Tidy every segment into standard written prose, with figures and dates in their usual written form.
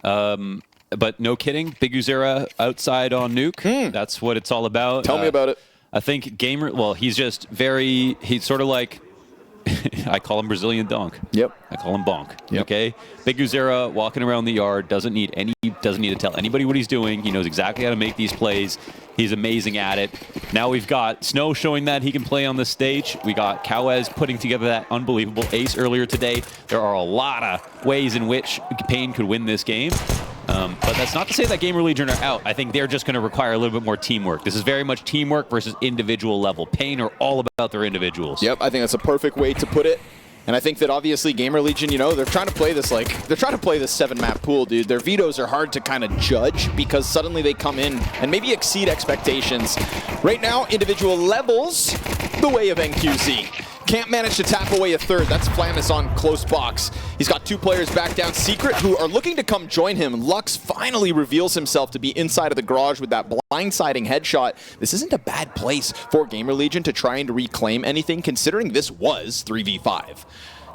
But no kidding, Big Uzera outside on Nuke. That's what it's all about. Tell me about it. I think he's just he's sort of like, I call him Brazilian Donk. Yep. I call him Bonk. Yep. Okay. Big Uzera walking around the yard, doesn't need to tell anybody what he's doing. He knows exactly how to make these plays. He's amazing at it. Now we've got Snow showing that he can play on the stage. We got paiN putting together that unbelievable ace earlier today. There are a lot of ways in which paiN could win this game. But that's not to say that GamerLegion are out. I think they're just going to require a little bit more teamwork. This is very much teamwork versus individual level. paiN are all about their individuals. Yep, I think that's a perfect way to put it. And I think that obviously GamerLegion, you know, they're trying to play this this 7-map pool, dude. Their vetoes are hard to kind of judge because suddenly they come in and maybe exceed expectations. Right now, individual levels, the way of NQZ. Can't manage to tap away a third. That's Flamus on close box. He's got 2 players back down Secret who are looking to come join him. Lux finally reveals himself to be inside of the garage with that blindsiding headshot. This isn't a bad place for GamerLegion to try and reclaim anything, considering this was 3v5.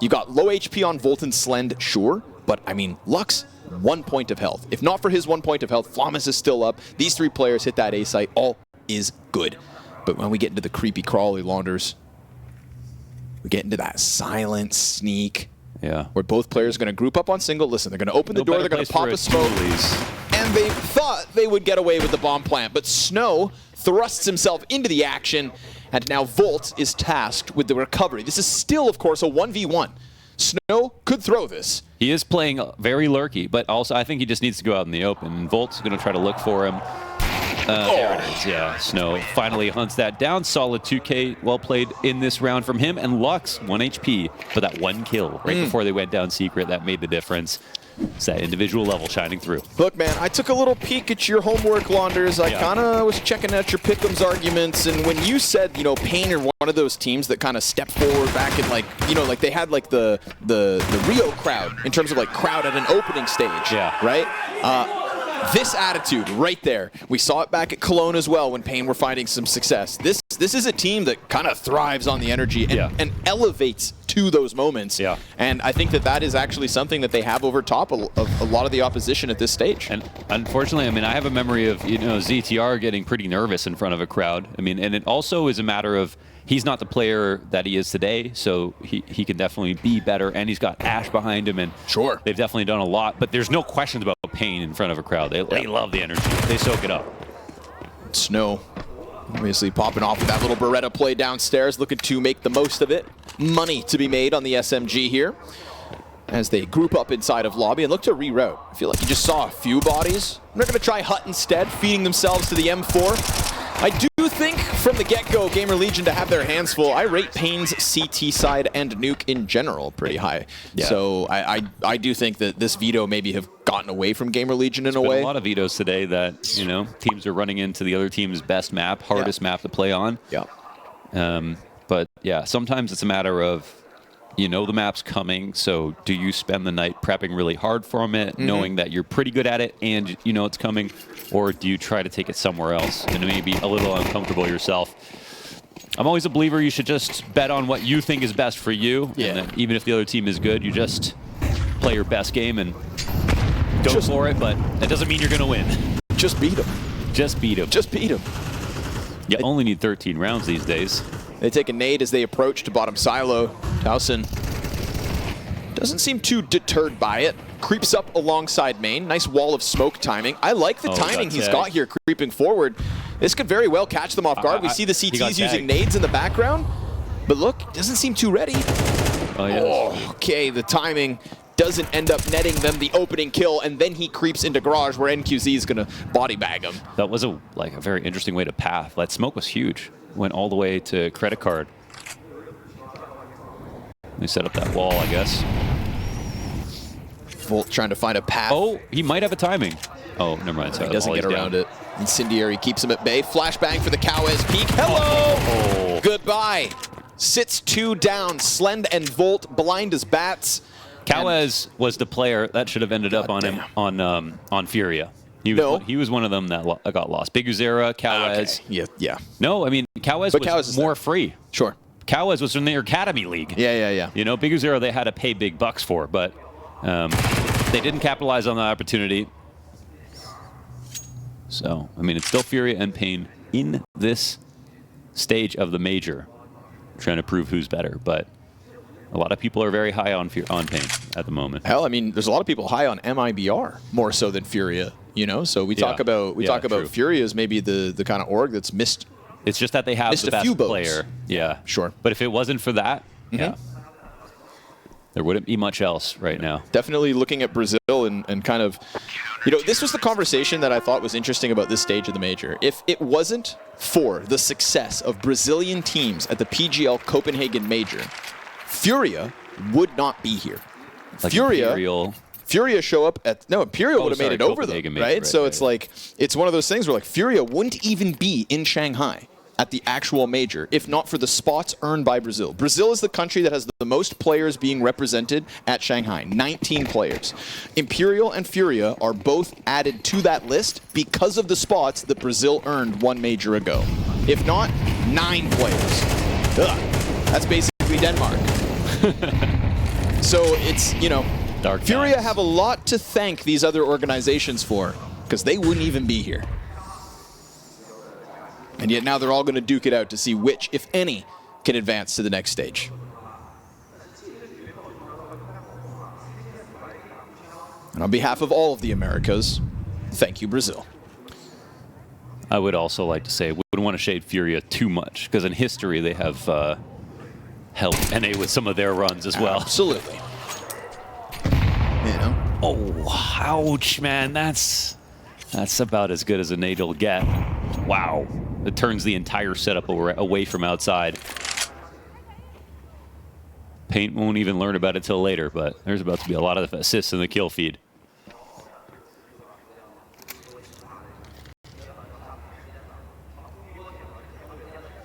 You got low HP on Volt and Slend, sure, but I mean, Lux, 1 point of health. If not for his 1 point of health, Flamus is still up. These 3 players hit that A site. All is good. But when we get into the creepy crawly launders, we get into that silent sneak. Yeah. Where both players are going to group up on single. Listen, they're going to open the door, they're going to pop a smoke. And they thought they would get away with the bomb plant, but Snow thrusts himself into the action, and now Volt is tasked with the recovery. This is still, of course, a 1v1. Snow could throw this. He is playing very lurky, but also I think he just needs to go out in the open. Volt's going to try to look for him. There it is, yeah. Snow finally hunts that down. Solid 2K, well played in this round from him. And Lux, 1 HP for that 1 kill right before they went down Secret. That made the difference. It's that individual level shining through. Look, man, I took a little peek at your homework, Launders. I kind of was checking out your pick'ems arguments, and when you said, you know, paiN are one of those teams that kind of stepped forward back in, like, you know, like they had like the Rio crowd in terms of like crowd at an opening stage, right? This attitude right there, we saw it back at Cologne as well when paiN were finding some success. This is a team that kind of thrives on the energy and elevates to those moments. Yeah. And I think that that is actually something that they have over top of a lot of the opposition at this stage. And unfortunately, I mean, I have a memory of, you know, ZTR getting pretty nervous in front of a crowd. I mean, and it also is a matter of he's not the player that he is today, so he can definitely be better, and he's got Ash behind him, and sure, they've definitely done a lot, but there's no questions about paiN in front of a crowd. They love the energy. They soak it up. Snow obviously popping off with that little Beretta play downstairs, looking to make the most of it. Money to be made on the SMG here as they group up inside of lobby and look to reroute. I feel like you just saw a few bodies. They're going to try Hut instead, feeding themselves to the M4. I do think from the get-go, GamerLegion to have their hands full. I rate paiN's CT side and Nuke in general pretty high. Yeah. So I do think that this veto maybe have gotten away from GamerLegion in a way. A lot of vetoes today that, you know, teams are running into the other team's best map, hardest map to play on. Yeah. But yeah, sometimes it's a matter of, you know, the map's coming, so do you spend the night prepping really hard from it, knowing that you're pretty good at it and you know it's coming, or do you try to take it somewhere else and maybe a little uncomfortable yourself? I'm always a believer you should just bet on what you think is best for you, and that even if the other team is good, you just play your best game and go for it, but that doesn't mean you're going to win. Just beat them. Just beat them. Just beat them. You only need 13 rounds these days. They take a nade as they approach to bottom silo. Towson doesn't seem too deterred by it. Creeps up alongside main. Nice wall of smoke timing. I like the timing he's got here creeping forward. This could very well catch them off guard. We see the CTs using nades in the background. But look, doesn't seem too ready. Okay, the timing doesn't end up netting them the opening kill, and then he creeps into garage where NQZ is going to body bag him. That was a very interesting way to path. That smoke was huge. Went all the way to credit card. They set up that wall, I guess. Volt trying to find a path. Oh, he might have a timing. Oh, never mind. He doesn't get around it. Incendiary keeps him at bay. Flashbang for the paiN peek. Hello! Goodbye. Sits 2 down. Slend and Volt blind as bats. paiN was the player that should have ended up on him on FURIA. He was one of them that got lost. Big Uzera, paiN. Yeah. No, I mean, paiN was more free. Sure. paiN was in their Academy League. Yeah. You know, Big Uzera they had to pay big bucks for, but They didn't capitalize on the opportunity. So, I mean, it's still FURIA and paiN in this stage of the major, trying to prove who's better. But a lot of people are very high on paiN at the moment. Hell, I mean, there's a lot of people high on MIBR more so than FURIA. You know, so we talk about FURIA as maybe the kind of org that's missed. It's just that they have the best player. Yeah, sure. But if it wasn't for that, yeah, there wouldn't be much else right now. Definitely looking at Brazil and kind of, you know, this was the conversation that I thought was interesting about this stage of the major. If it wasn't for the success of Brazilian teams at the PGL Copenhagen Major, FURIA would not be here. Like Imperial. FURIA show up at, no, Imperial would have made it over them, right? So it's like, it's one of those things where like FURIA wouldn't even be in Shanghai at the actual major if not for the spots earned by Brazil. Brazil is the country that has the most players being represented at Shanghai, 19 players. Imperial and FURIA are both added to that list because of the spots that Brazil earned one major ago. If not, 9 players. Ugh. That's basically Denmark. So it's, you know, Dark FURIA times. have a lot to thank these other organizations for, because they wouldn't even be here. And yet now they're all going to duke it out to see which, if any, can advance to the next stage. And on behalf of all of the Americas, thank you, Brazil. I would also like to say, we wouldn't want to shade FURIA too much, because in history they have helped NA with some of their runs as well. Absolutely. You know? Oh, ouch, man. That's about as good as a nade will get. Wow. It turns the entire setup away from outside. paiN won't even learn about it till later, but there's about to be a lot of assists in the kill feed.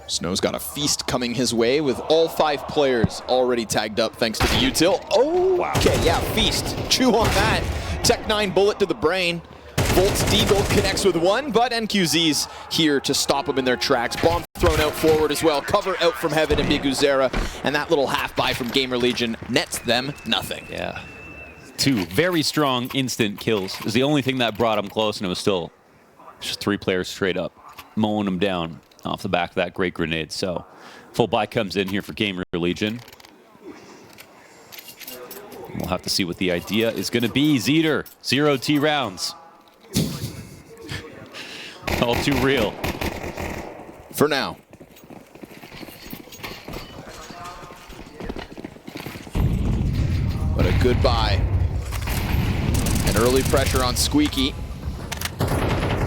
Snow's got a feast coming his way with all 5 players already tagged up thanks to the util. Oh, wow. Okay, yeah, feast. Chew on that. Tech-9 bullet to the brain. Volt's Deagle connects with 1, but NQZ's here to stop them in their tracks. Bomb thrown out forward as well. Cover out from heaven and BigUzera. And that little half-buy from GamerLegion nets them nothing. Yeah. 2 very strong instant kills. It was the only thing that brought them close, and it was still just 3 players straight up, mowing them down off the back of that great grenade. So full buy comes in here for GamerLegion. We'll have to see what the idea is going to be. Zeter, 0 T rounds. All too real. For now. But a good buy. An early pressure on Squeaky.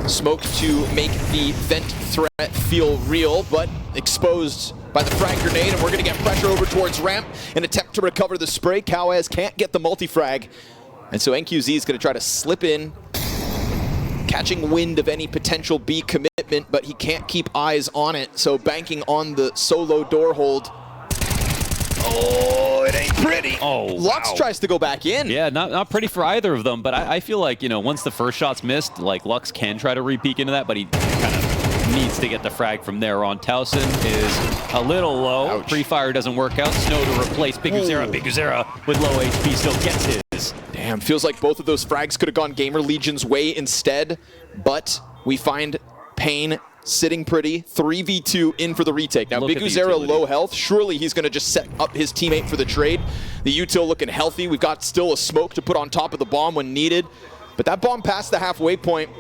Smoke to make the vent threat feel real, but exposed by the frag grenade, and we're going to get pressure over towards ramp in an attempt to recover the spray. Cowaz can't get the multi-frag, and so NQZ is going to try to slip in, catching wind of any potential B commitment, but he can't keep eyes on it, so banking on the solo door hold. Oh, it ain't pretty. Oh, Lux wow. tries to go back in. Yeah, not pretty for either of them, but I feel like, you know, once the first shot's missed, like, Lux can try to re-peek into that, but he kind of needs to get the frag from there on. Towson is a little low. Ouch. Pre-fire doesn't work out. Snow to replace BigUzera. BigUzera with low HP still gets his. Damn, feels like both of those frags could have gone GamerLegion's way instead, but we find paiN sitting pretty. 3v2 in for the retake. Now, BigUzera low health. Surely he's going to just set up his teammate for the trade. The util looking healthy. We've got still a smoke to put on top of the bomb when needed. But that bomb past the halfway point,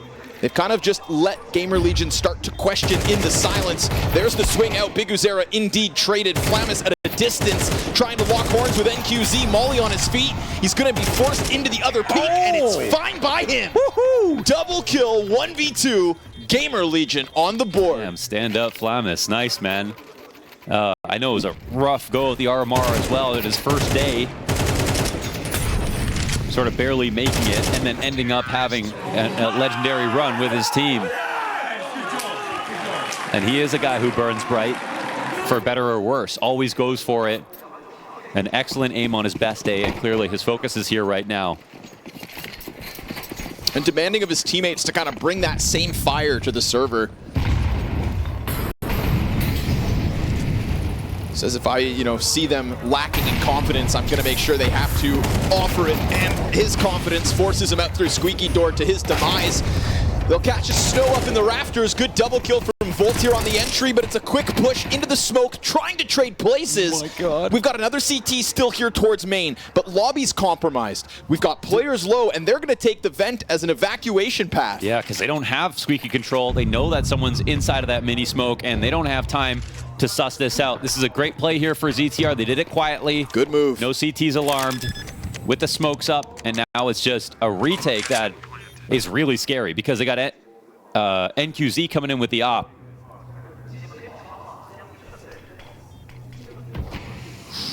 they've kind of just let GamerLegion start to question in the silence. There's the swing out. BigUzera indeed traded. Flamis at a distance, trying to lock horns with NQZ. Molly on his feet. He's going to be forced into the other peak, and it's fine by him. Woohoo! Double kill, 1v2. GamerLegion on the board. Damn, stand up, Flamis. Nice, man. I know it was a rough go at the RMR as well at his first day. Sort of barely making it, and then ending up having a legendary run with his team. And he is a guy who burns bright, for better or worse. Always goes for it. An excellent aim on his best day, and clearly his focus is here right now. And demanding of his teammates to kind of bring that same fire to the server. Says if I, see them lacking in confidence, I'm going to make sure they have to offer it. And his confidence forces him out through squeaky door to his demise. They'll catch a Snow up in the rafters. Good double kill from Volt here on the entry, but it's a quick push into the smoke, trying to trade places. Oh my God. We've got another CT still here towards main, but lobby's compromised. We've got players low, and they're going to take the vent as an evacuation path. Yeah, because they don't have squeaky control. They know that someone's inside of that mini smoke, and they don't have time to suss this out. This is a great play here for ZTR. They did it quietly. Good move. No CTs alarmed with the smokes up, and now it's just a retake that is really scary because they got NQZ coming in with the op.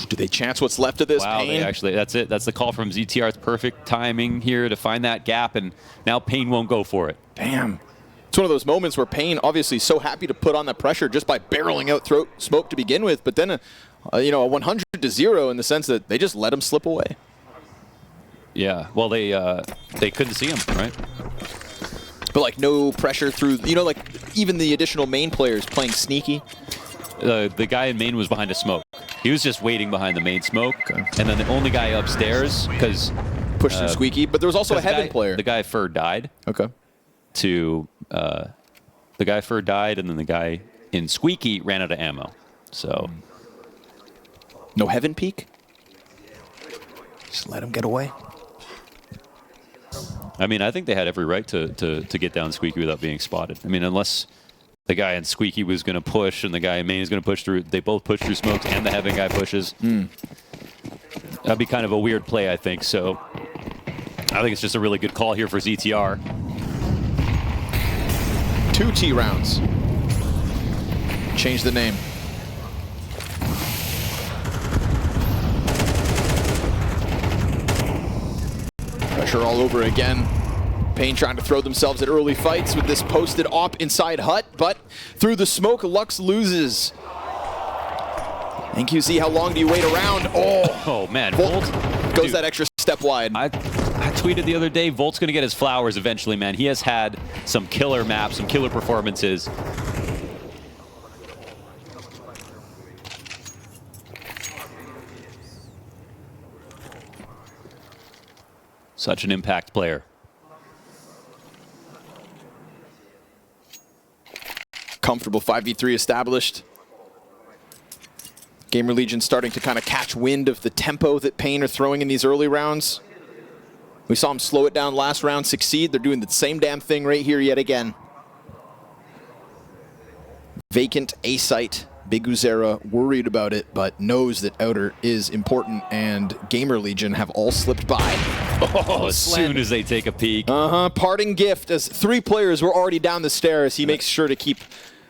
Do they chance what's left of this? Wow, paiN? they actually, that's it. That's the call from ZTR. It's perfect timing here to find that gap, and now paiN won't go for it. Damn. It's one of those moments where paiN obviously so happy to put on that pressure just by barreling out throat smoke to begin with, but then a 100-0 in the sense that they just let him slip away. Yeah, well, they couldn't see him, right? But like no pressure through, like even the additional main players playing sneaky. The guy in main was behind a smoke. He was just waiting behind the main smoke, and then the only guy upstairs, because pushed through squeaky, but there was also a heaven player. The guy Fur died. Okay. The guy Fur died, and then the guy in squeaky ran out of ammo. So no heaven peak. Just let him get away. I mean, I think they had every right to get down squeaky without being spotted. I mean, unless the guy in squeaky was going to push and the guy in main is going to push through. They both push through smokes and the heaven guy pushes. That'd be kind of a weird play, I think. So I think it's just a really good call here for ZTR. 2 T rounds. Change the name. Pressure all over again. paiN trying to throw themselves at early fights with this posted op inside hut, but through the smoke, Lux loses. NQZ, how long do you wait around? Oh man, Volt goes that extra step wide. I tweeted the other day, Volt's going to get his flowers eventually, man. He has had some killer maps, some killer performances. Such an impact player. Comfortable 5v3 established. GamerLegion starting to kind of catch wind of the tempo that paiN are throwing in these early rounds. We saw them slow it down last round, succeed. They're doing the same damn thing right here yet again. Vacant A site. Big Uzera worried about it, but knows that outer is important, and GamerLegion have all slipped by. As soon as they take a peek. Parting gift as 3 players were already down the stairs. He makes sure to keep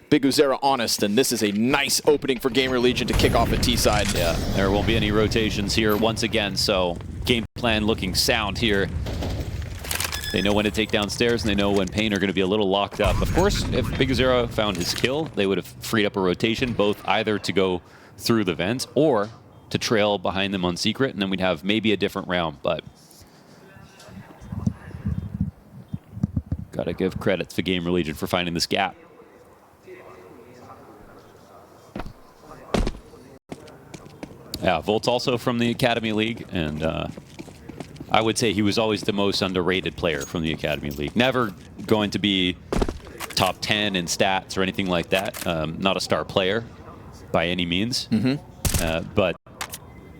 Big Uzera honest, and this is a nice opening for GamerLegion to kick off at T side. Yeah, there won't be any rotations here once again, so game plan looking sound here. They know when to take downstairs, and they know when paiN are going to be a little locked up. Of course, if Big Uzera found his kill, they would have freed up a rotation, both either to go through the vent or to trail behind them on secret, and then we'd have maybe a different round, but gotta give credit to GamerLegion for finding this gap. Yeah, Volt's also from the Academy League, and I would say he was always the most underrated player from the Academy League. Never going to be top 10 in stats or anything like that. Not a star player by any means. But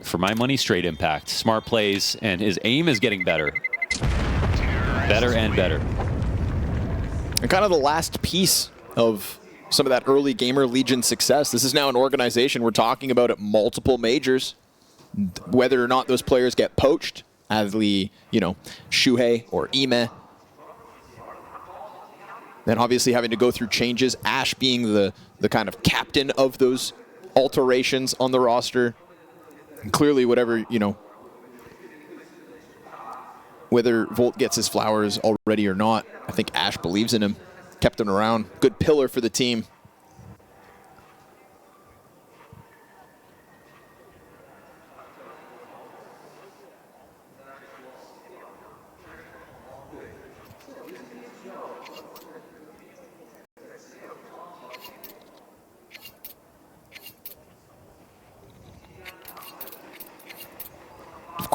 for my money, straight impact. Smart plays, and his aim is getting better. Better and better. And kind of the last piece of some of that early GamerLegion success. This is now an organization we're talking about at multiple majors. Whether or not those players get poached, Adley, Shuhei or Ime. Then obviously having to go through changes, Ash being the kind of captain of those alterations on the roster. And clearly whatever, whether Volt gets his flowers already or not, I think Ash believes in him, kept him around. Good pillar for the team.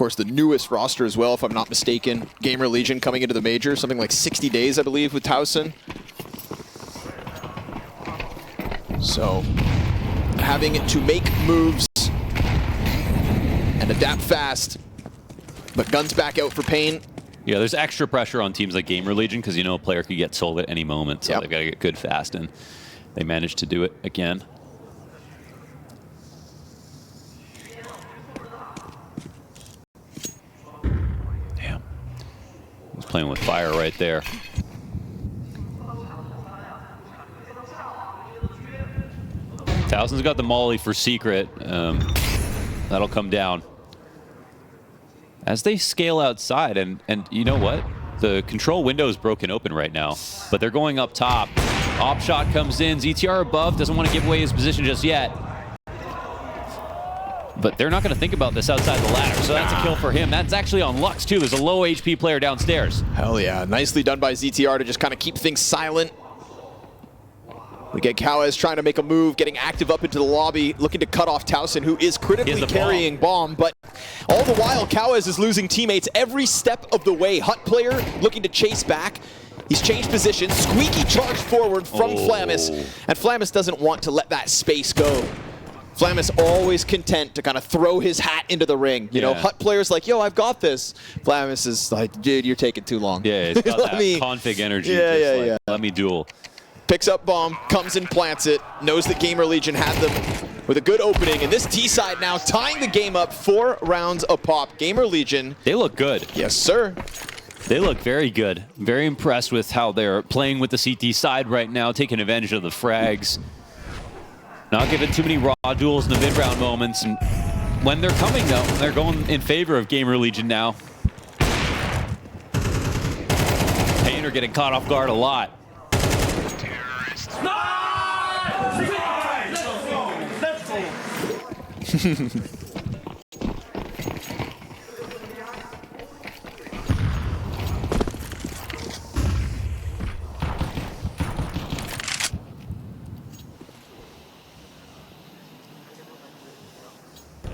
course, the newest roster as well, if I'm not mistaken. GamerLegion coming into the major, something like 60 days, I believe, with towson. So, having to make moves and adapt fast, but guns back out for paiN. Yeah, there's extra pressure on teams like GamerLegion because you know a player could get sold at any moment, so Yep. they've got to get good fast, and they managed to do it again. Damn. He's playing with fire right there. towson's got the molly for secret. That'll come down. As they scale outside, and you know what? The control window is broken open right now, but they're going up top. Op shot comes in. ZTR above, doesn't want to give away his position just yet. But they're not going to think about this outside the ladder, so that's a kill for him. That's actually on Lux, too. There's a low HP player downstairs. Hell yeah. Nicely done by ZTR to just kind of keep things silent. We get kawez trying to make a move, getting active up into the lobby, looking to cut off towson, who is critically carrying bomb. But all the while, kawez is losing teammates every step of the way. Hut player looking to chase back. He's changed positions. Squeaky charge forward from Flamis. And Flamis doesn't want to let that space go. Flamis always content to kind of throw his hat into the ring. You know, Hut players like, yo, I've got this. Flamis is like, dude, you're taking too long. Yeah, it's got that config energy. Yeah. Let me duel. Picks up bomb, comes and plants it, knows that GamerLegion had them with a good opening, and this T-side now tying the game up 4 rounds a pop. GamerLegion. They look good. Yes, sir. They look very good. Very impressed with how they're playing with the CT side right now, taking advantage of the frags. Not giving too many raw duels in the mid-round moments. And when they're coming, though, they're going in favor of GamerLegion now. paiN are getting caught off guard a lot.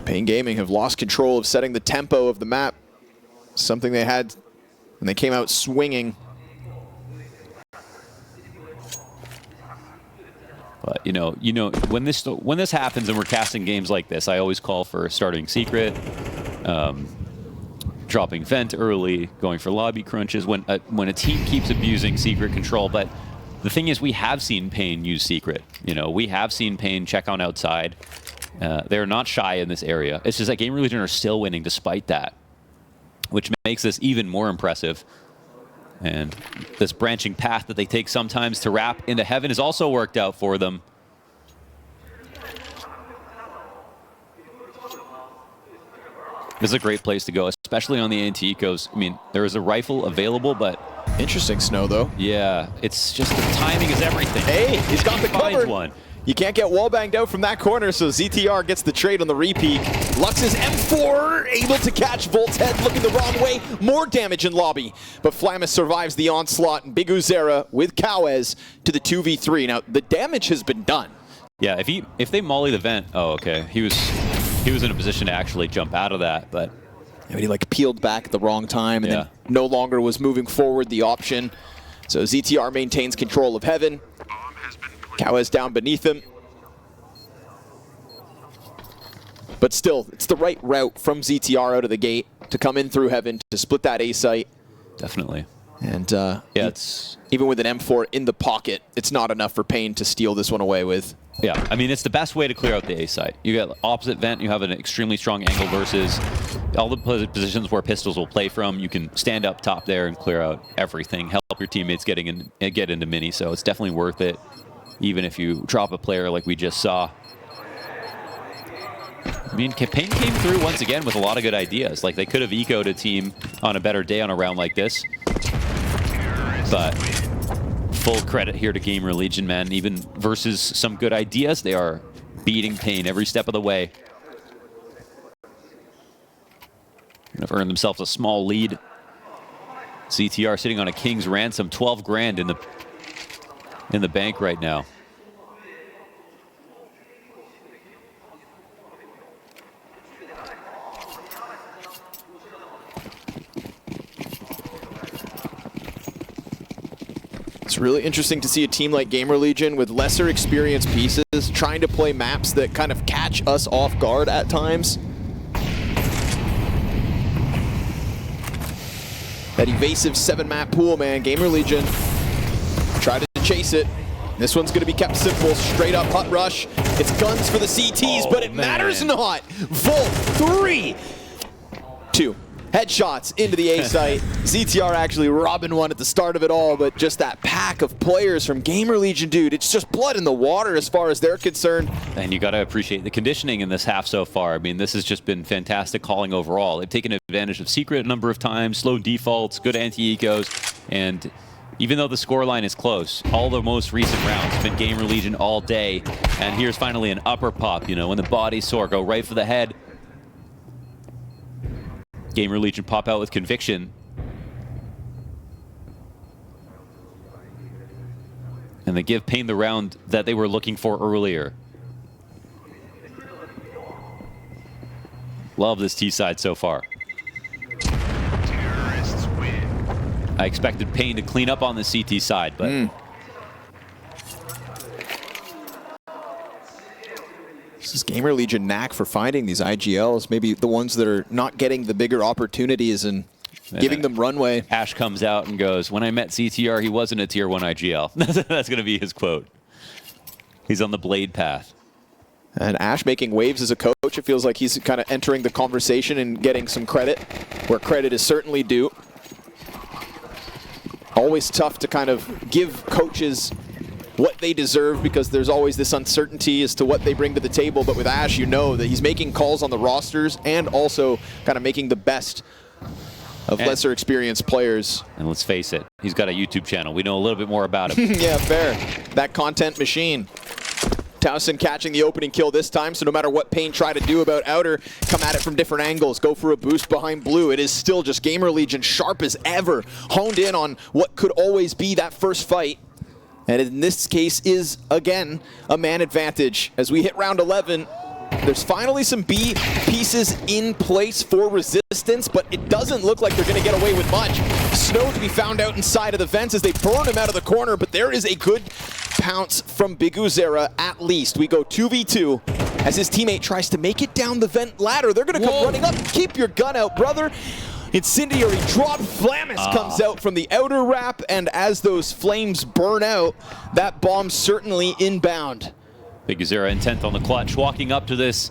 paiN Gaming have lost control of setting the tempo of the map. Something they had when they came out swinging. But you know, when this happens and we're casting games like this, I always call for starting secret, dropping vent early, going for lobby crunches when a team keeps abusing secret control. But the thing is, we have seen paiN use secret. You know, we have seen paiN check on outside. They're not shy in this area. It's just that GamerLegion are still winning despite that, which makes this even more impressive. And this branching path that they take sometimes to wrap into heaven has also worked out for them. This is a great place to go, especially on the anti-ecos. I mean, there is a rifle available, but... Interesting snow, though. Yeah, it's just the timing is everything. Hey, he's got the cover. One. You can't get wall banged out from that corner, so ZTR gets the trade on the repeat. Lux's M4 able to catch Volt's head, looking the wrong way. More damage in lobby, but Flamis survives the onslaught, and Big Uzera with kawez to the 2v3. Now, the damage has been done. Yeah, if they molly the vent, oh, okay. He was in a position to actually jump out of that, but... Yeah, he like peeled back at the wrong time and then no longer was moving forward the option. So ZTR maintains control of heaven. kawez down beneath him. But still, it's the right route from ZTR out of the gate to come in through heaven to split that A site. Definitely. And yeah, it's even with an M4 in the pocket, it's not enough for paiN to steal this one away with. Yeah, I mean, it's the best way to clear out the A site. You got opposite vent, you have an extremely strong angle versus all the positions where pistols will play from. You can stand up top there and clear out everything, help your teammates get into mini, so it's definitely worth it, even if you drop a player like we just saw. I mean, paiN came through once again with a lot of good ideas. Like, they could have ecoed a team on a better day on a round like this. But full credit here to GamerLegion, man. Even versus some good ideas, they are beating paiN every step of the way. Have earned themselves a small lead. ZTR sitting on a king's ransom, 12 grand in the bank right now. It's really interesting to see a team like GamerLegion with lesser experienced pieces trying to play maps that kind of catch us off guard at times. That evasive 7-map pool, man. GamerLegion tried to chase it. This one's going to be kept simple. Straight up hut rush. It's guns for the CTs, but it matters not. Volt 3. 2. Headshots into the A site. ZTR actually robbing one at the start of it all, but just that pack of players from GamerLegion, dude, it's just blood in the water as far as they're concerned. And you got to appreciate the conditioning in this half so far. I mean, this has just been fantastic calling overall. They've taken advantage of Secret a number of times, slow defaults, good anti-ecos, and even though the scoreline is close, all the most recent rounds have been GamerLegion all day, and here's finally an upper pop, you know, when the body's sore, go right for the head. GamerLegion pop out with conviction. And they give paiN the round that they were looking for earlier. Love this T side so far. Terrorists win. I expected paiN to clean up on the CT side, but This is GamerLegion knack for finding these IGLs, maybe the ones that are not getting the bigger opportunities and giving them runway. Ash comes out and goes, when I met CTR, he wasn't a tier 1 IGL. That's going to be his quote. He's on the blade path. And Ash making waves as a coach. It feels like he's kind of entering the conversation and getting some credit where credit is certainly due. Always tough to kind of give coaches what they deserve because there's always this uncertainty as to what they bring to the table. But with Ash, you know that he's making calls on the rosters and also kind of making the best of lesser experienced players. And let's face it, he's got a YouTube channel. We know a little bit more about him. Yeah, fair. That content machine. Towson catching the opening kill this time, so no matter what paiN try to do about Outer, come at it from different angles, go for a boost behind Blue. It is still just GamerLegion sharp as ever, honed in on what could always be that first fight. And in this case is, again, a man advantage. As we hit round 11, there's finally some B pieces in place for resistance, but it doesn't look like they're going to get away with much. Snow to be found out inside of the vents as they burn him out of the corner, but there is a good pounce from BigUzera at least. We go 2v2 as his teammate tries to make it down the vent ladder. They're going to come running up. Keep your gun out, brother. Incendiary drop. Flamis comes out from the outer wrap, and as those flames burn out, that bomb certainly inbound. BigUzera intent on the clutch, walking up to this,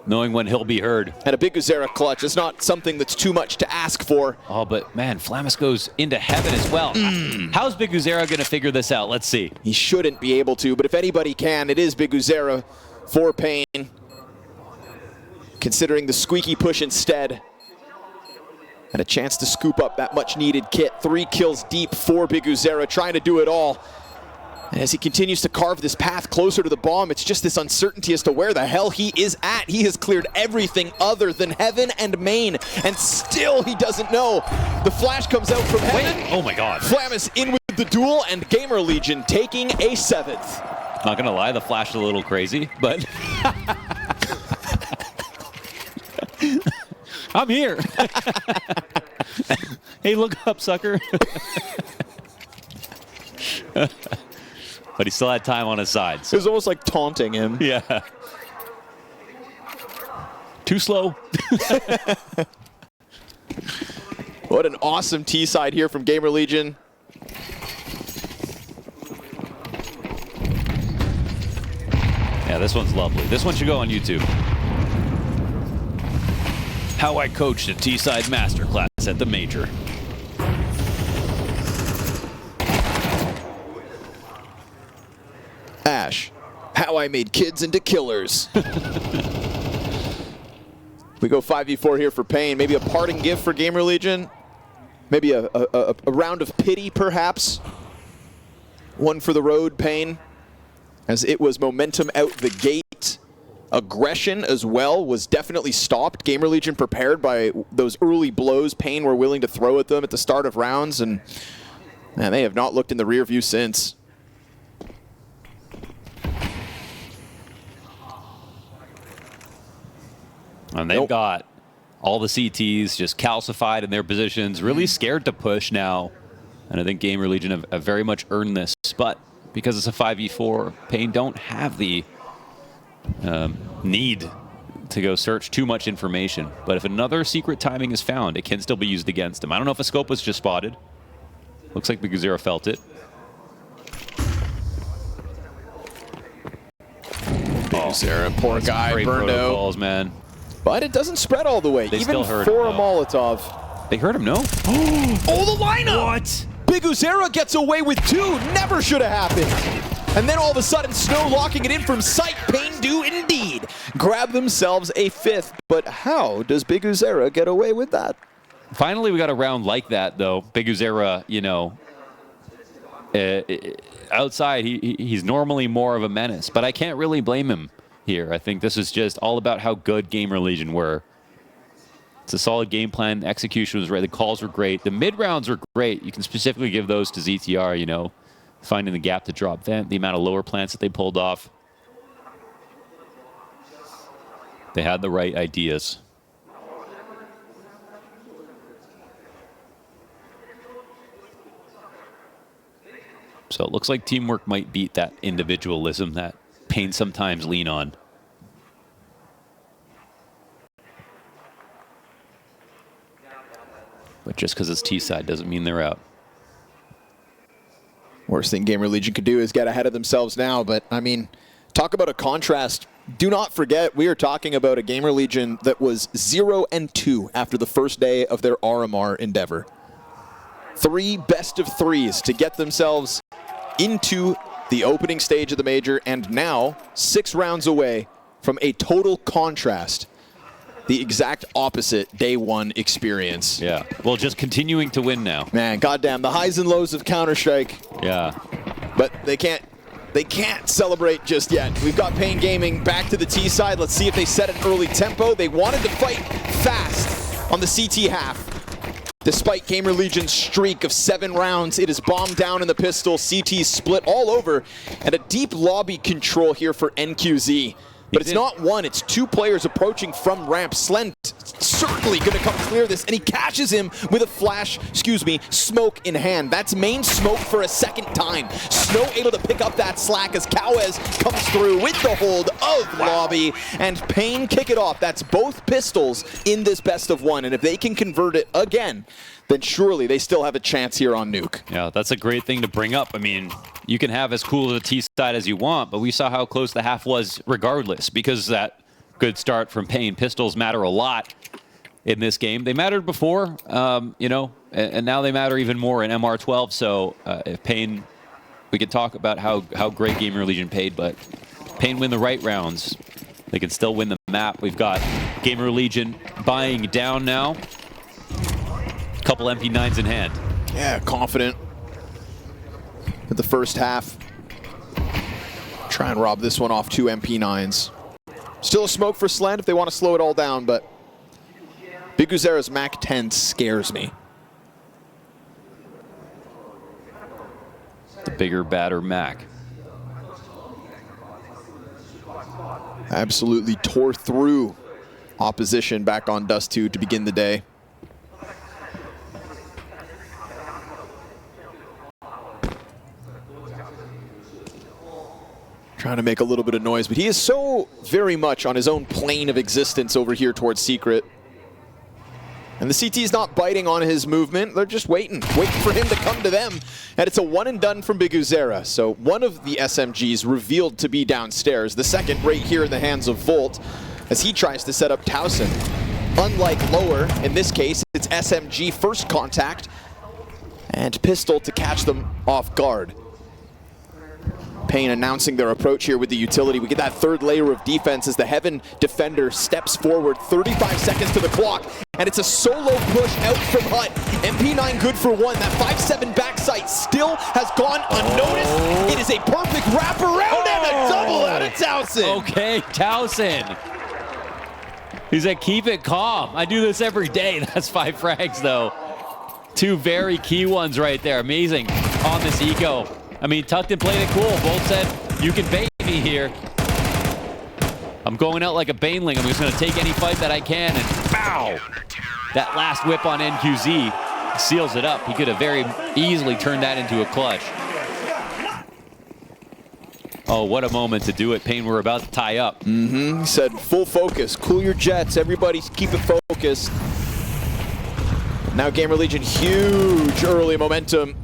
knowing when he'll be heard. And a BigUzera clutch is not something that's too much to ask for. Oh, but man, Flamis goes into heaven as well. How's BigUzera going to figure this out? Let's see. He shouldn't be able to, but if anybody can, it is BigUzera for paiN. Considering the squeaky push instead. And a chance to scoop up that much-needed kit. 3 kills deep for BigUzera, trying to do it all. And as he continues to carve this path closer to the bomb, it's just this uncertainty as to where the hell he is at. He has cleared everything other than heaven and main, and still he doesn't know. The flash comes out from heaven. Wait. Oh my god. Flamis in with the duel, and GamerLegion taking a 7th. Not gonna lie, the flash is a little crazy, but I'm here. Hey, look up, sucker. But he still had time on his side. So. It was almost like taunting him. Yeah. Too slow. What an awesome T side here from GamerLegion. Yeah, this one's lovely. This one should go on YouTube. How I coached a T-side masterclass at the major. Ash, how I made kids into killers. We go 5v4 here for paiN. Maybe a parting gift for GamerLegion. Maybe a round of pity, perhaps. One for the road, paiN. As it was momentum out the gate. Aggression as well was definitely stopped. GamerLegion prepared by those early blows paiN were willing to throw at them at the start of rounds, and man, they have not looked in the rear view since. And they've got all the CTs just calcified in their positions, really scared to push now. And I think GamerLegion have very much earned this. But because it's a 5v4, paiN don't have the need to go search too much information. But if another secret timing is found, it can still be used against him. I don't know if a scope was just spotted. Looks like MongolZ felt it. MongolZ, poor guy, great burned protocols, out. Man. But it doesn't spread all the way, They even still heard for him, a Molotov. They heard him, no? Oh, the lineup! What? MongolZ gets away with 2. Never should have happened. And then all of a sudden, Snow locking it in from sight. paiN do indeed grab themselves a 5th. But how does MongolZ get away with that? Finally, we got a round like that, though. MongolZ, you know, outside, he's normally more of a menace. But I can't really blame him here. I think this is just all about how good GamerLegion were. It's a solid game plan. Execution was right. The calls were great. The mid rounds were great. You can specifically give those to ZTR, you know, finding the gap to drop vent, the amount of lower plants that they pulled off. They had the right ideas. So it looks like teamwork might beat that individualism that paiN sometimes lean on. But just because it's T-side doesn't mean they're out. Worst thing GamerLegion could do is get ahead of themselves now. But, I mean, talk about a contrast. Do not forget, we are talking about a GamerLegion that was 0-2 after the first day of their RMR endeavor. 3 best of 3s to get themselves into the opening stage of the major, and now 6 rounds away from a total contrast. The exact opposite day 1 experience. Yeah. Well, just continuing to win now. Man, goddamn, the highs and lows of Counter-Strike. Yeah. But they can't celebrate just yet. We've got paiN Gaming back to the T side. Let's see if they set an early tempo. They wanted to fight fast on the CT half. Despite GamerLegion's streak of 7 rounds, it is bombed down in the pistol. CT split all over, and a deep lobby control here for NQZ. But it's not 1, it's 2 players approaching from ramp. Slent certainly going to come clear this, and he catches him with a flash, smoke in hand. That's main smoke for a second time. Snow able to pick up that slack as Cowes comes through with the hold of lobby, and paiN kick it off. That's both pistols in this best of 1, and if they can convert it again, then surely they still have a chance here on Nuke. Yeah, that's a great thing to bring up. I mean, you can have as cool a T-side as you want, but we saw how close the half was regardless, because that good start from paiN. Pistols matter a lot in this game. They mattered before, you know, and now they matter even more in MR12. So if paiN, we could talk about how great GamerLegion played, but paiN win the right rounds, they can still win the map. We've got GamerLegion buying down now. Couple MP9s in hand. Yeah, confident with the first half. Try and rob this one off 2 MP9s. Still a smoke for Slent if they want to slow it all down, but MongolZ's Mac 10 scares me. The bigger, badder Mac. Absolutely tore through opposition back on Dust 2 to begin the day. Trying to make a little bit of noise, but he is so very much on his own plane of existence over here towards Secret. And the CT is not biting on his movement. They're just waiting for him to come to them. And it's a 1 and done from MongolZ. So one of the SMGs revealed to be downstairs. The second right here in the hands of Volt as he tries to set up Towson. Unlike lower, in this case, it's SMG first contact and pistol to catch them off guard. paiN announcing their approach here with the utility. We get that 3rd layer of defense as the Heaven defender steps forward. 35 seconds to the clock, and it's a solo push out from Hut. MP9 good for 1. That 5-7 backside still has gone unnoticed. It is a perfect wraparound and a double out of Towson. Okay, Towson. He's like, keep it calm. I do this every day. That's 5 frags, though. 2 very key ones right there. Amazing on this eco. I mean, Tuckton played it cool. Bolt said, you can bait me here. I'm going out like a baneling. I'm just going to take any fight that I can, and bow! That last whip on NQZ seals it up. He could have very easily turned that into a clutch. Oh, what a moment to do it. paiN, we're about to tie up. He said, full focus, cool your jets, everybody keep it focused. Now GamerLegion, huge early momentum.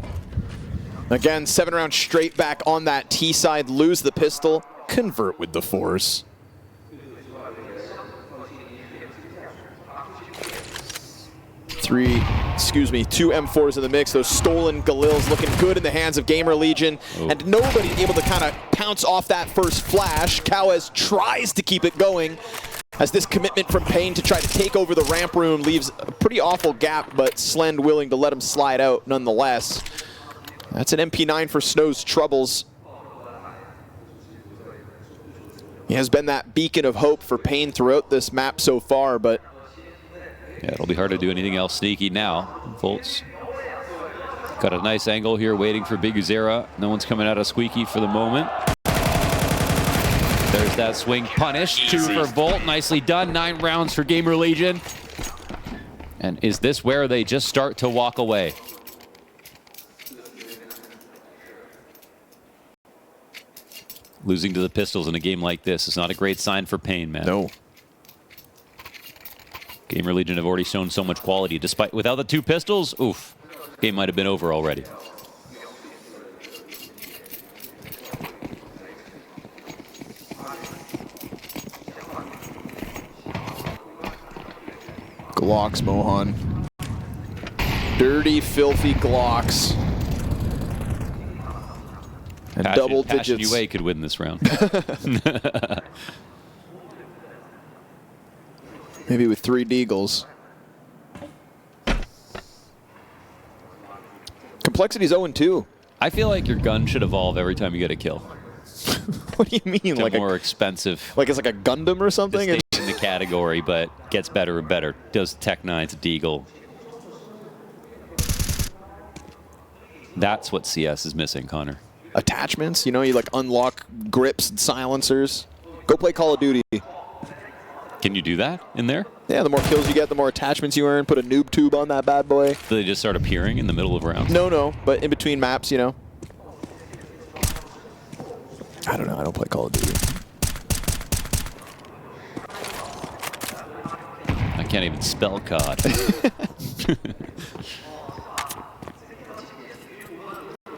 Again, 7 rounds straight back on that T side, lose the pistol, convert with the force. 2 M4s in the mix. Those stolen Galils looking good in the hands of GamerLegion. Oh. And nobody able to kind of pounce off that first flash. KaWez tries to keep it going as this commitment from paiN to try to take over the ramp room leaves a pretty awful gap, but Slend willing to let him slide out nonetheless. That's an MP9 for Snow's troubles. He has been that beacon of hope for paiN throughout this map so far, but yeah, it'll be hard to do anything else sneaky now. Volts got a nice angle here waiting for Biguzera. No one's coming out of Squeaky for the moment. There's that swing punish. 2 for Volt. Nicely done. 9 rounds for GamerLegion. And is this where they just start to walk away? Losing to the pistols in a game like this is not a great sign for paiN, man. no. GamerLegion have already shown so much quality. Despite without the 2 pistols, oof, game might have been over already. Glocks, Mohan. Dirty, filthy Glocks. And double digits. UA could win this round. Maybe with 3 Deagles. Complexity's 0-2. I feel like your gun should evolve every time you get a kill. What do you mean? Like more expensive. Like it's like a Gundam or something? Stays in the category, but gets better and better. Does Tech 9's Deagle. That's what CS is missing, Connor. Attachments, you know, you like unlock grips and silencers. Go play Call of Duty. Can you do that in there? Yeah, the more kills you get, the more attachments you earn. Put a noob tube on that bad boy. Do they just start appearing in the middle of rounds? No, but in between maps, you know. I don't know, I don't play Call of Duty. I can't even spell COD.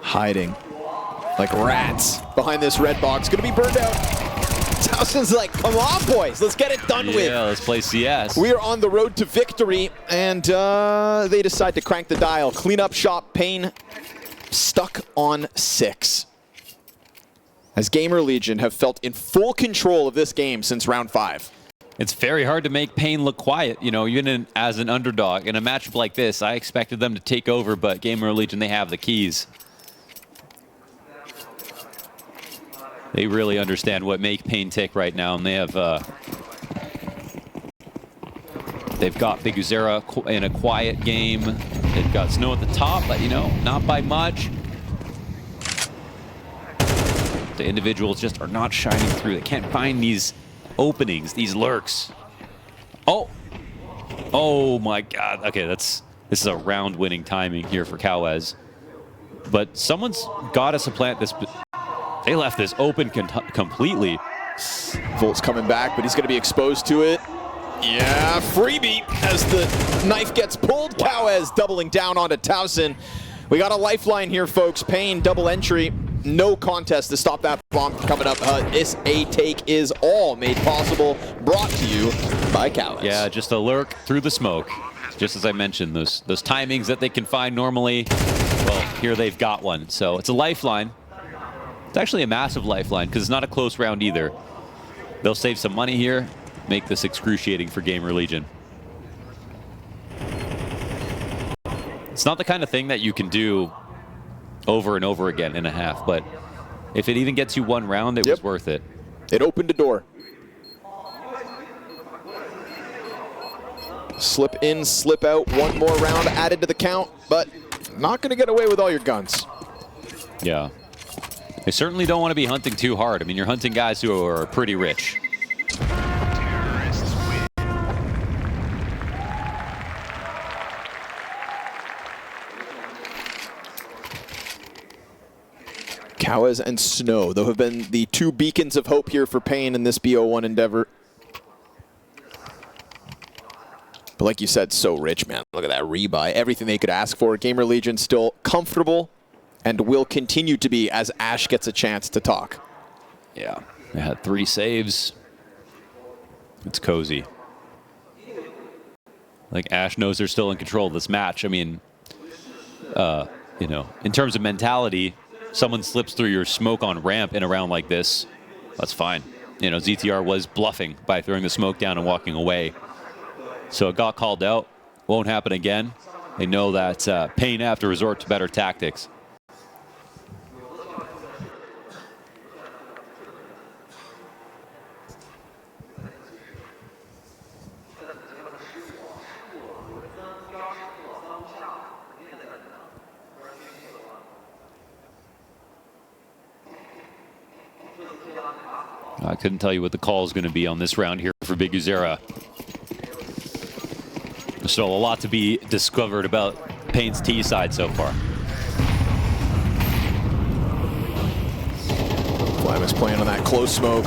Hiding like rats behind this red box. Gonna be burned out. Towson's like, come on, boys, let's get it done with. Yeah, let's play CS. We are on the road to victory, and they decide to crank the dial. Clean up shop, paiN stuck on 6. As GamerLegion have felt in full control of this game since round 5. It's very hard to make paiN look quiet, you know, even as an underdog. In a matchup like this, I expected them to take over, but GamerLegion, they have the keys. They really understand what make paiN tick right now, and they have they've got Biguzera in a quiet game. They've got Snow at the top, but you know, not by much. The individuals just are not shining through. They can't find these openings, these lurks. Oh my God. Okay, this is a round-winning timing here for KaWez. But someone's got to supplant this. They left this open completely. Volt's coming back, but he's going to be exposed to it. Yeah, freebie as the knife gets pulled. Wow. KaWez doubling down onto Towson. We got a lifeline here, folks. paiN, double entry. No contest to stop that bomb coming up. This A-take is all made possible. Brought to you by KaWez. Yeah, just a lurk through the smoke. Just as I mentioned, those timings that they can find normally, well, here they've got one. So it's a lifeline. It's actually a massive lifeline because it's not a close round either. They'll save some money here, make this excruciating for GamerLegion. It's not the kind of thing that you can do over and over again in a half, but if it even gets you one round, it was worth it. It opened a door. Slip in, slip out, one more round added to the count, but not going to get away with all your guns. Yeah. They certainly don't want to be hunting too hard. I mean, you're hunting guys who are pretty rich. Kawaz and Snow, though, have been the two beacons of hope here for paiN in this BO1 endeavor. But like you said, so rich, man. Look at that rebuy. Everything they could ask for. GamerLegion still comfortable and will continue to be as Ash gets a chance to talk. Yeah, they had 3 saves. It's cozy. Like, Ash knows they're still in control of this match. I mean, you know, in terms of mentality, someone slips through your smoke on ramp in a round like this, that's fine. You know, ZTR was bluffing by throwing the smoke down and walking away. So it got called out. Won't happen again. They know that paiN have to resort to better tactics. I couldn't tell you what the call is going to be on this round here for biguzera. There's still a lot to be discovered about paiN's T side so far. Flamus playing on that close smoke.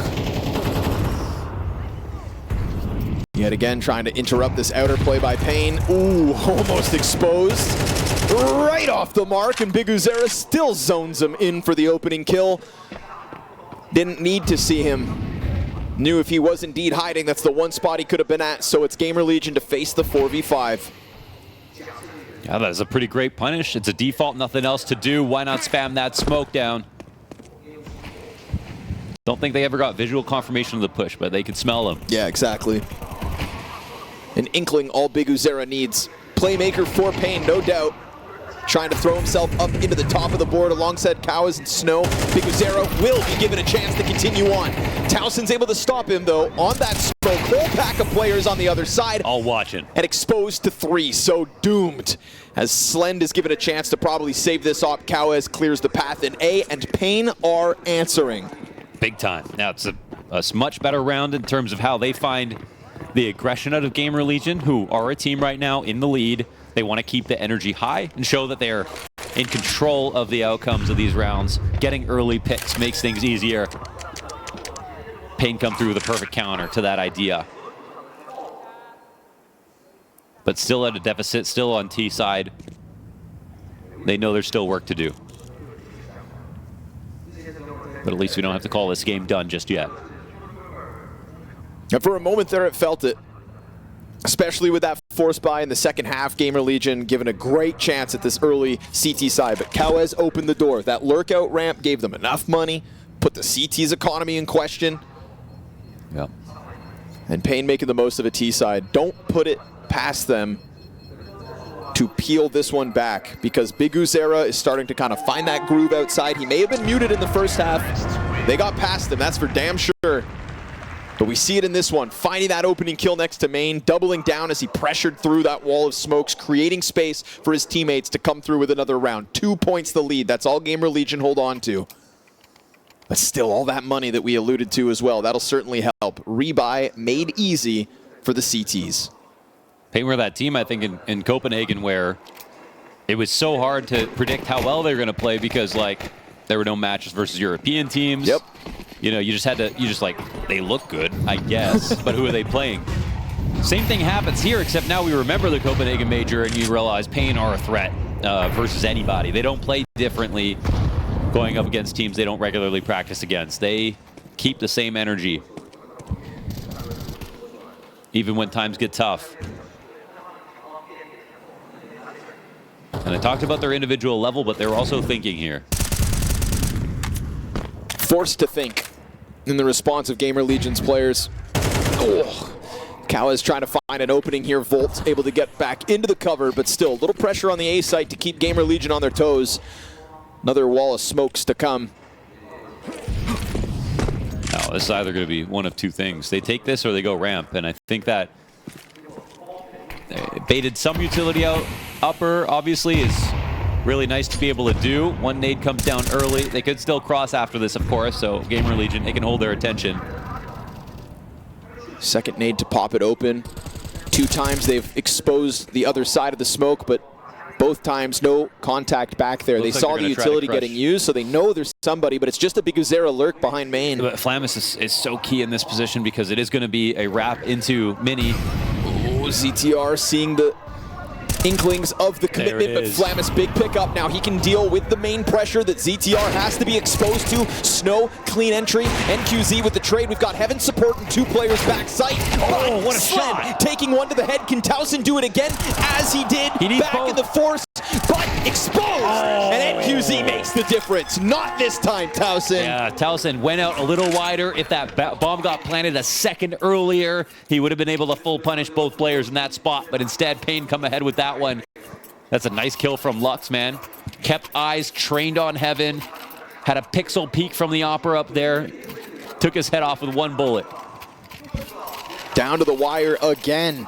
Yet again, trying to interrupt this outer play by paiN. Ooh, almost exposed. Right off the mark, and biguzera still zones him in for the opening kill. Didn't need to see him. Knew if he was indeed hiding, that's the one spot he could have been at. So it's GamerLegion to face the 4v5. Yeah, that is a pretty great punish. It's a default, nothing else to do. Why not spam that smoke down? Don't think they ever got visual confirmation of the push, but they could smell him. Yeah, exactly. An inkling all biguzera needs. Playmaker for paiN, no doubt. Trying to throw himself up into the top of the board alongside Kawaz and Snow. biguzera will be given a chance to continue on. Towson's able to stop him, though, on that smoke. Whole pack of players on the other side. All watching. And exposed to 3, so doomed. As Slend is given a chance to probably save this op, Kawaz clears the path in A, and paiN are answering. Big time. Now, it's a much better round in terms of how they find the aggression out of GamerLegion, who are a team right now in the lead. They want to keep the energy high and show that they're in control of the outcomes of these rounds. Getting early picks makes things easier. paiN come through with a perfect counter to that idea. But still at a deficit, still on T side. They know there's still work to do. But at least we don't have to call this game done just yet. And for a moment there, it felt it. Especially with that force buy in the second half, GamerLegion given a great chance at this early CT side. But Kawaz opened the door. That lurk out ramp gave them enough money, put the CT's economy in question. Yeah. And paiN making the most of a T side. Don't put it past them to peel this one back, because biguzera is starting to kind of find that groove outside. He may have been muted in the first half. They got past him, that's for damn sure. But we see it in this one, finding that opening kill next to main, doubling down as he pressured through that wall of smokes, creating space for his teammates to come through with another round. 2 points the lead, that's all GamerLegion hold on to. But still, all that money that we alluded to as well, that'll certainly help. Rebuy made easy for the CTs. paiN were that team, I think, in Copenhagen where it was so hard to predict how well they were going to play because, like, there were no matches versus European teams. Yep. You know, you just like, they look good, I guess, but who are they playing? Same thing happens here, except now we remember the Copenhagen Major and you realize paiN are a threat versus anybody. They don't play differently going up against teams they don't regularly practice against. They keep the same energy, even when times get tough. And I talked about their individual level, but they're also thinking here. Forced to think in the response of GamerLegion's players. Oh, Kawaz trying to find an opening here. Volt's able to get back into the cover, but still a little pressure on the A site to keep GamerLegion on their toes. Another wall of smokes to come. Now, this is either going to be one of two things. They take this or they go ramp, and I think that they baited some utility out. Upper, obviously, is really nice to be able to do. One nade comes down early. They could still cross after this, of course, so GamerLegion, they can hold their attention. Second nade to pop it open. 2 times they've exposed the other side of the smoke, but Both times, no contact back there. They saw the utility getting used, so they know there's somebody, but it's just a big Uzera lurk behind main. But Flamis is so key in this position because it is going to be a wrap into Mini. Ooh, ZTR seeing the inklings of the commitment, but Flamis, big pickup. Now he can deal with the main pressure that ZTR has to be exposed to. Snow, clean entry. NQZ with the trade. We've got Heaven support and 2 players backside. Oh, what a shot! Taking one to the head. Can towson do it again? As he did, back in the force, but exposed! Oh. And NQZ makes the difference. Not this time, towson. Yeah, towson went out a little wider. If that bomb got planted a second earlier, he would have been able to full punish both players in that spot, but instead, paiN come ahead with that one. That's a nice kill from Lux, man. Kept eyes trained on Heaven. Had a pixel peek from the Opera up there. Took his head off with 1 bullet. Down to the wire again.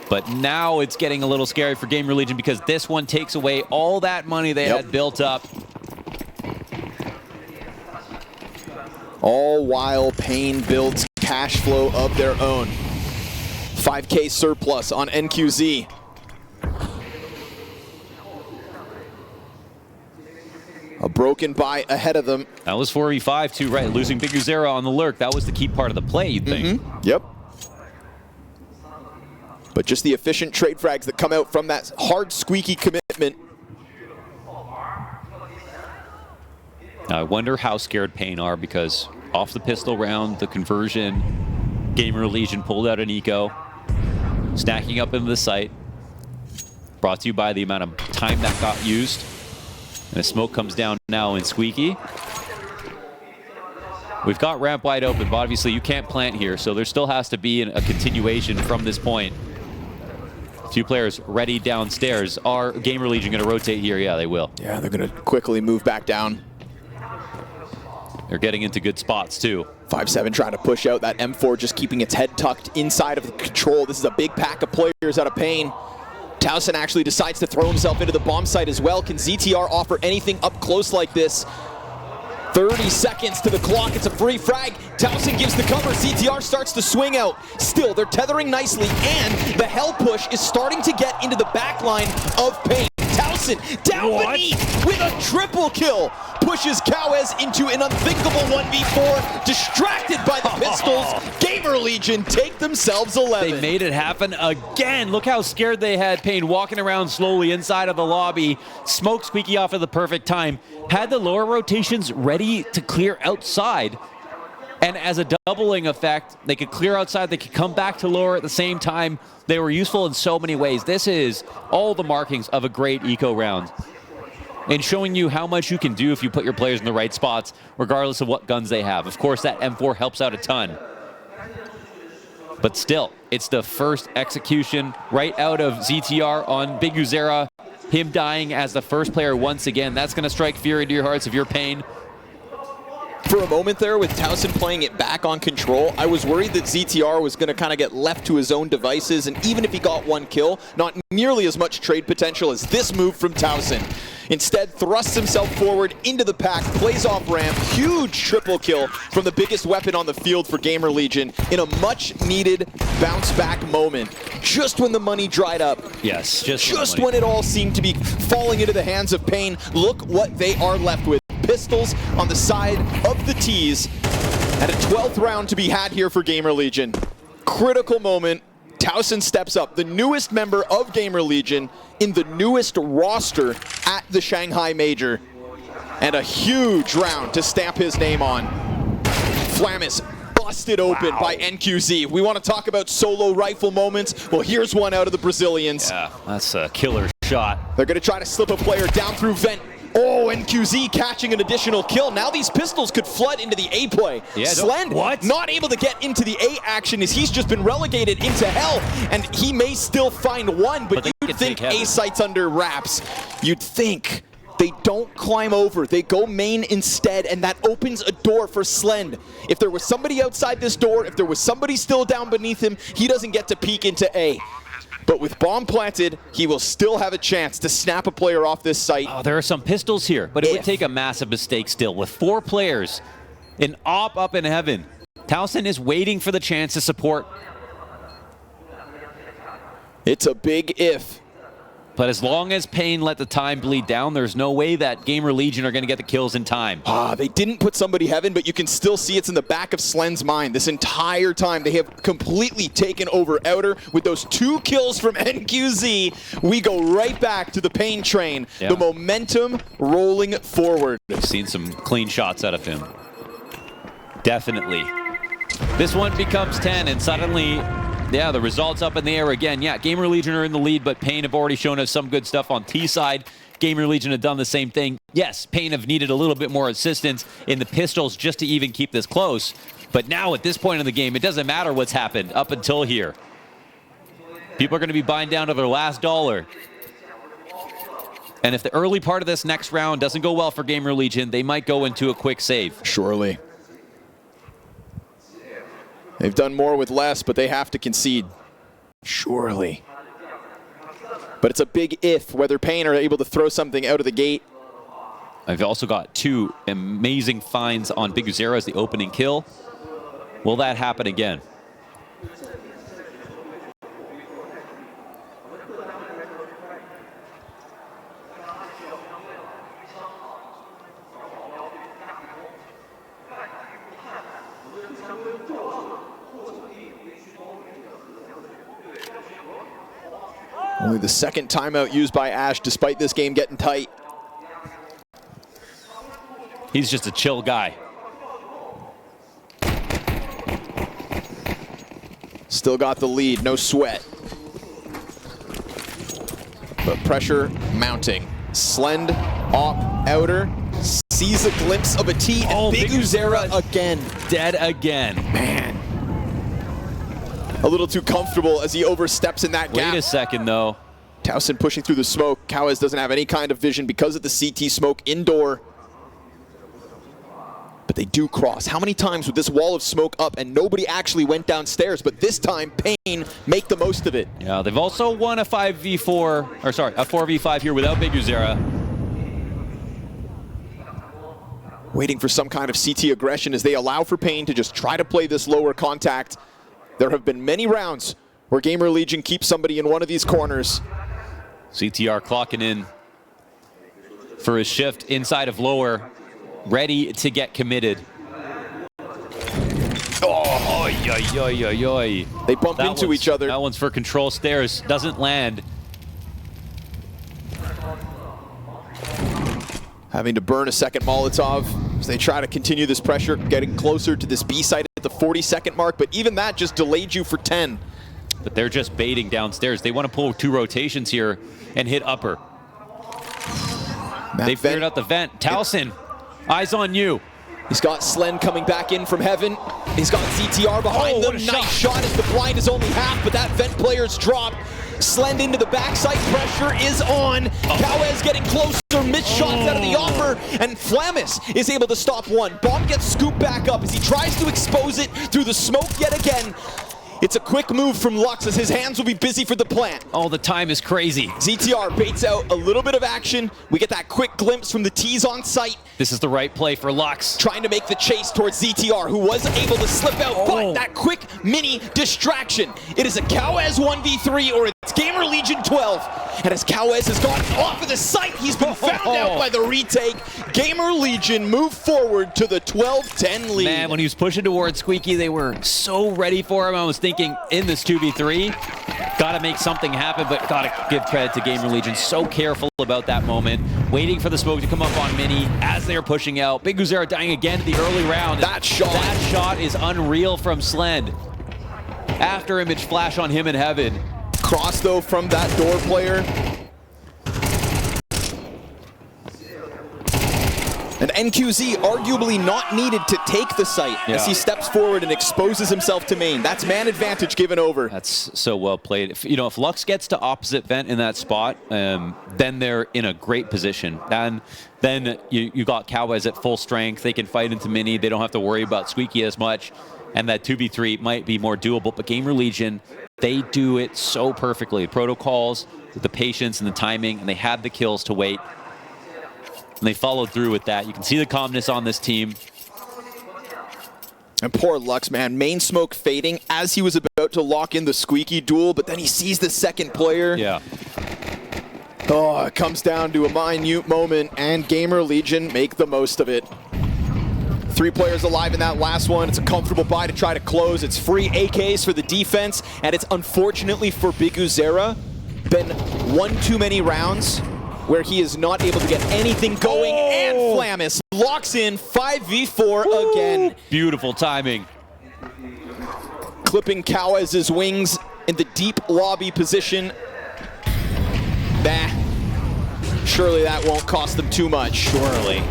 But now it's getting a little scary for GamerLegion because this one takes away all that money they had built up. All while paiN builds cash flow of their own. 5K surplus on NQZ. A broken buy ahead of them. That was 4v5 too, right? Losing Big Uzera on the lurk. That was the key part of the play, you'd think. Yep. But just the efficient trade frags that come out from that hard, squeaky commitment. Now, I wonder how scared paiN are because off the pistol round, the conversion, GamerLegion pulled out an eco, snacking up into the site. Brought to you by the amount of time that got used. And the smoke comes down now in Squeaky. We've got ramp wide open, but obviously you can't plant here, so there still has to be a continuation from this point. 2 players ready downstairs. Are GamerLegion going to rotate here? Yeah, they will. Yeah, they're going to quickly move back down. They're getting into good spots, too. 5-7 trying to push out that M4, just keeping its head tucked inside of the control. This is a big pack of players out of paiN. towson actually decides to throw himself into the bomb site as well. Can ZTR offer anything up close like this? 30 seconds to the clock. It's a free frag. towson gives the cover. ZTR starts to swing out. Still, they're tethering nicely, and the hell push is starting to get into the back line of paiN. towson down beneath with a triple kill. Pushes Cowes into an unthinkable 1v4. Distracted by the pistols. GamerLegion take themselves 11. They made it happen again. Look how scared they had paiN walking around slowly inside of the lobby. Smoke Squeaky off at the perfect time. Had the lower rotations ready to clear outside. And as a doubling effect, they could clear outside, they could come back to lower at the same time. They were useful in so many ways. This is all the markings of a great eco round. And showing you how much you can do if you put your players in the right spots, regardless of what guns they have. Of course, that M4 helps out a ton. But still, it's the first execution right out of ZTR on Big Uzera. Him dying as the first player once again. That's going to strike fear into your hearts if you're paiN. For a moment there, with towson playing it back on control, I was worried that ZTR was going to kind of get left to his own devices, and even if he got one kill, not nearly as much trade potential as this move from towson. Instead, thrusts himself forward into the pack, plays off ramp, huge triple kill from the biggest weapon on the field for GamerLegion in a much-needed bounce-back moment. Just when the money dried up. Yes, just when it all seemed to be falling into the hands of paiN, look what they are left with. Pistols on the side of the T's, and a 12th round to be had here for GamerLegion. Critical moment. towson steps up, the newest member of GamerLegion in the newest roster at the Shanghai Major, and a huge round to stamp his name on. Flamis busted open by NQZ. We want to talk about solo rifle moments. Well, here's one out of the Brazilians. Yeah, that's a killer shot. They're going to try to slip a player down through vent. Oh, NQZ catching an additional kill. Now these pistols could flood into the A play. Yeah, Slend not able to get into the A action as he's just been relegated into hell, and he may still find one, but you'd think A site's under wraps. You'd think. They don't climb over. They go main instead, and that opens a door for Slend. If there was somebody outside this door, if there was somebody still down beneath him, he doesn't get to peek into A. But with bomb planted, he will still have a chance to snap a player off this site. Oh, there are some pistols here, but it would take a massive mistake still. With 4 players, an op up in heaven, towson is waiting for the chance to support. It's a big if. But as long as paiN let the time bleed down, there's no way that GamerLegion are going to get the kills in time. They didn't put somebody heaven, but you can still see it's in the back of Slen's mind. This entire time, they have completely taken over Outer. With those 2 kills from NQZ, we go right back to the paiN train. Yeah. The momentum rolling forward. We've seen some clean shots out of him. Definitely. This one becomes 10, and suddenly, yeah, the result's up in the air again. Yeah, GamerLegion are in the lead, but paiN have already shown us some good stuff on T side. GamerLegion have done the same thing. Yes, paiN have needed a little bit more assistance in the pistols just to even keep this close. But now at this point in the game, it doesn't matter what's happened up until here. People are going to be buying down to their last dollar. And if the early part of this next round doesn't go well for GamerLegion, they might go into a quick save. Surely. They've done more with less, but they have to concede. Surely. But it's a big if, whether paiN are able to throw something out of the gate. I've also got 2 amazing finds on biguzera as the opening kill. Will that happen again? Only the second timeout used by Ash, despite this game getting tight. He's just a chill guy. Still got the lead, no sweat. But pressure mounting. Slend, op, Outer, sees a glimpse of a T, and biguzera again. Dead again. Man. A little too comfortable as he oversteps in that gap. Wait a second, though. Towson pushing through the smoke. Cowes doesn't have any kind of vision because of the CT smoke indoor. But they do cross. How many times with this wall of smoke up and nobody actually went downstairs, but this time paiN make the most of it. Yeah, they've also won a 5v4, or sorry, a 4v5 here without biguzera. Waiting for some kind of CT aggression as they allow for paiN to just try to play this lower contact. There have been many rounds where GamerLegion keeps somebody in one of these corners. CTR clocking in for his shift inside of lower, ready to get committed. Oh, oy, oy, oy, oy, oy. They bump into each other. That one's for control stairs, doesn't land. Having to burn a second Molotov as they try to continue this pressure, getting closer to this B site at the 40-second mark, but even that just delayed you for 10. But they're just baiting downstairs. They want to pull 2 rotations here and hit upper. They figured out the vent. Towson, eyes on you. He's got Slen coming back in from heaven. He's got ZTR behind them. Nice shot as the blind is only half, but that vent player's dropped. Slend into the backside, pressure is on. Cowes getting closer, missed shots out of the offer, and Flamis is able to stop one. Bomb gets scooped back up as he tries to expose it through the smoke yet again. It's a quick move from Lux as his hands will be busy for the plant. Oh, the time is crazy. ZTR baits out a little bit of action. We get that quick glimpse from the T's on site. This is the right play for Lux. Trying to make the chase towards ZTR, who was able to slip out, but that quick mini distraction. It is a Cowes 1v3 or it's GamerLegion 12. And as Cowes has gone off of the site, he's been found out by the retake. GamerLegion move forward to the 12-10 lead. Man, when he was pushing towards Squeaky, they were so ready for him. I was thinking in this 2v3, gotta make something happen, but gotta give credit to GamerLegion. So careful about that moment, waiting for the smoke to come up on Mini as they are pushing out. biguzera dying again in the early round. That shot is unreal from Slend. After image flash on him in heaven. Cross though from that door player. And NQZ arguably not needed to take the site as he steps forward and exposes himself to main. That's man advantage given over. That's so well played. If Lux gets to opposite vent in that spot, then they're in a great position. And then you got Cowes at full strength. They can fight into Mini. They don't have to worry about Squeaky as much. And that 2v3 might be more doable. But GamerLegion, they do it so perfectly. Protocols, with the patience and the timing, and they had the kills to wait. And they followed through with that. You can see the calmness on this team. And poor Lux, man. Main smoke fading as he was about to lock in the Squeaky duel, but then he sees the second player. Yeah. Oh, it comes down to a minute moment, and GamerLegion make the most of it. 3 players alive in that last one. It's a comfortable buy to try to close. It's free AKs for the defense, and it's unfortunately for biguzera been one too many rounds where he is not able to get anything going, and Flamis locks in 5v4 again. Beautiful timing. Clipping Kawaz's wings in the deep lobby position. Nah, surely that won't cost them too much. Surely.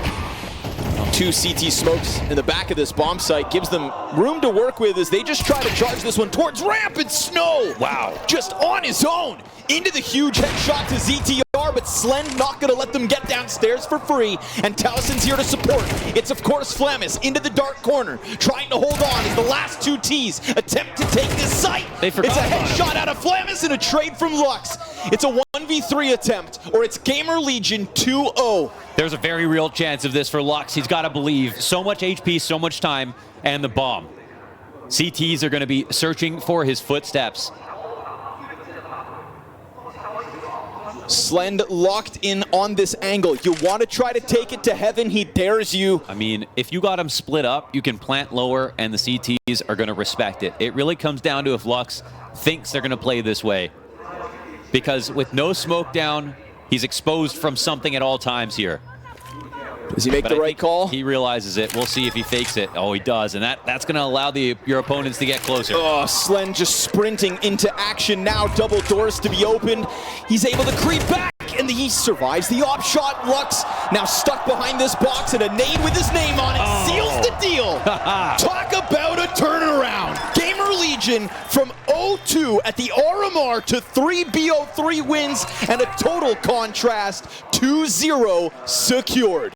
2 CT smokes in the back of this bomb site gives them room to work with as they just try to charge this one towards ramp, and Snow. Wow. Just on his own into the huge headshot to ZTR, but Slen not going to let them get downstairs for free, and Towson's here to support. It's of course Flamis into the dark corner, trying to hold on as the last 2 Ts attempt to take this site. It's a headshot out of Flamis and a trade from Lux. It's a 1v3 attempt, or it's GamerLegion 2-0. There's a very real chance of this for Lux. He's got to believe. So much HP, so much time, and the bomb. CTs are going to be searching for his footsteps. Slend locked in on this angle. You want to try to take it to heaven, he dares you. I mean, if you got him split up, you can plant lower, and the CTs are going to respect it. It really comes down to if Lux thinks they're going to play this way. Because with no smoke down, he's exposed from something at all times here. Does he make the right call? He realizes it. We'll see if he fakes it. Oh, he does, and that's going to allow your opponents to get closer. Oh, Slen just sprinting into action now. Double doors to be opened. He's able to creep back, and he survives the op shot. Lux now stuck behind this box, and a nade with his name on it seals the deal. Talk about a turnaround. GamerLegion from 0-2 at the RMR to 3 BO3 wins, and a total contrast 2-0 secured.